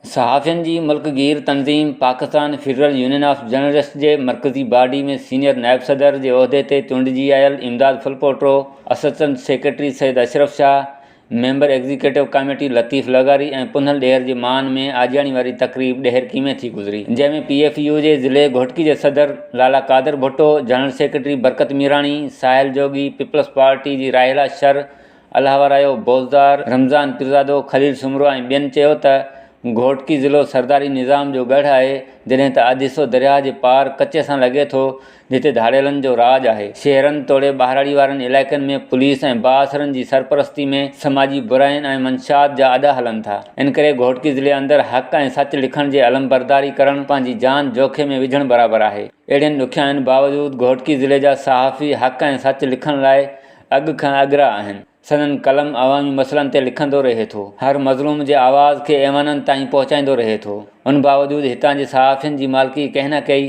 सहाफ़ियुनि जी मुल्कगीर तंज़ीम Pakistan federal union of journalist जे मरकज़ी बॉडी में सीनियर नायब सदर जे उहिदे ते चूंडिजी आयल Imdad Phulpoto, assistant secretary Syed Ashraf Shah, member executive committee Latif Lagari ऐं पुनल ॾेहर जे मान में आजियाणी वारी तक़रीब ॾेहर कीमे थी गुज़री, जंहिंमें PFU जे ज़िले घोटकी जे सदर लाला कादर भुट्टो, जनरल सेक्रेटरी बरकत मीराणी, साहिल जोगी, पीपल्स पार्टी जी राहिला शर, अलाहवरायो बोज़दार, रमज़ान पीरज़ादो, खलील सुमरो ऐं ॿियनि चयो त घोटकी ज़िलो सरदारी निज़ाम जो गढ़ आहे, जॾहिं त आदिसो दरिया जे पार कचे सां लॻे थो, जिते धाड़ेलनि जो राज आहे। शहरनि तोड़े ॿाहिराड़ी वारनि इलाइक़नि में पुलिस ऐं बाअसरनि जी सरपरस्ती में समाजी बुराइनि ऐं मंशात जा अॾा हलनि था। इन करे घोटकी ज़िले अंदरि हक़ ऐं सच लिखण जे अलमबरदारी करणु पंहिंजी जान जोख़िम में विझणु बराबरि आहे। अहिड़ियुनि ॾुखियाईनि बावजूदु घोटकी ज़िले जा सहाफ़ी हक़ ऐं सच लिखण लाइ अॻु खां अॻिरा आहिनि। संदन कलम अवामी मसइलनि ते लिखंदो रहे थो, हर मज़लूम जे आवाज़ खे ऐवाननि ताईं पहुचाईंदो रहे थो। उन बावजूदु हितां जे सहाफ़ियुनि जी मालिकी कंहिं न कई।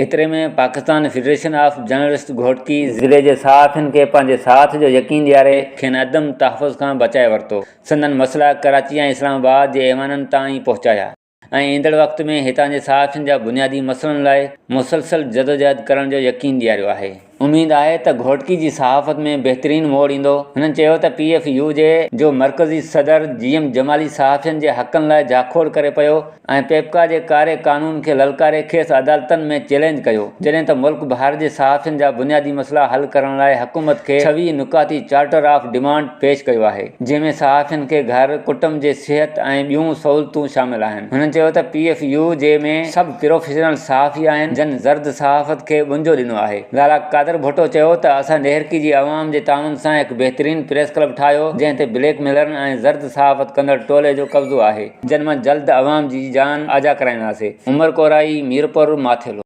एतिरे में Pakistan federation of journalist Ghotki ज़िले जे सहाफ़ियुनि खे पंहिंजे साथ जो यकीन ॾियारे खेनि अदम तहफ़ुज़ खां बचाए वरितो। संदन मसइला कराची ऐं इस्लामाबाद जे ऐवाननि ताईं पहुचाया ऐं ईंदड़ वक़्त में हितां जे सहाफ़ियुनि जा बुनियादी मसइलनि लाइ मुसलसल जदोजहद करण जो यकीन ॾियारियो आहे। उम्मीद आहे त घोटकी जी सहाफ़त में बहितरीन मोड़ ईंदो। हुननि चयो त PFU जो मरकज़ी सदर GM जमाली सहाफ़ियुनि जे हक़नि लाइ जाखोड़ करे पियो ऐं पेपका जे कारे कानून खे ललकारे खेसि अदालतनि में चैलेंज कयो, जॾहिं त मुल्क भर जे सहाफ़ियुनि जा बुनियादी मसइला हल करण लाइ हुकूमत खे 26 नुकाती चार्टर ऑफ डिमांड पेश कयो आहे, जंहिंमें सहाफ़ियुनि खे घर, कुटुंब जे सिहत ऐं ॿियूं सहूलियतूं शामिल आहिनि। हुननि चयो त PFU जे में सभु प्रोफेशनल सहाफ़ी आहिनि जन ज़र्द सहाफ़त खे बुंजो ॾिनो आहे। लाला कादर भुट्टो चयो त असां ॾेहरकी जी अवाम जे ताउन सां हिकु बहितरीन प्रेस क्लब ठाहियो, जंहिं ते ब्लैक मेलरनि ऐं ज़र्द सहाफ़त कंदड़ टोले जो कब्ज़ो आहे, जन मां जल्द अवाम जी जान आजा कराईंदासीं। उमर कोराई, मीरपुर, माथेलो।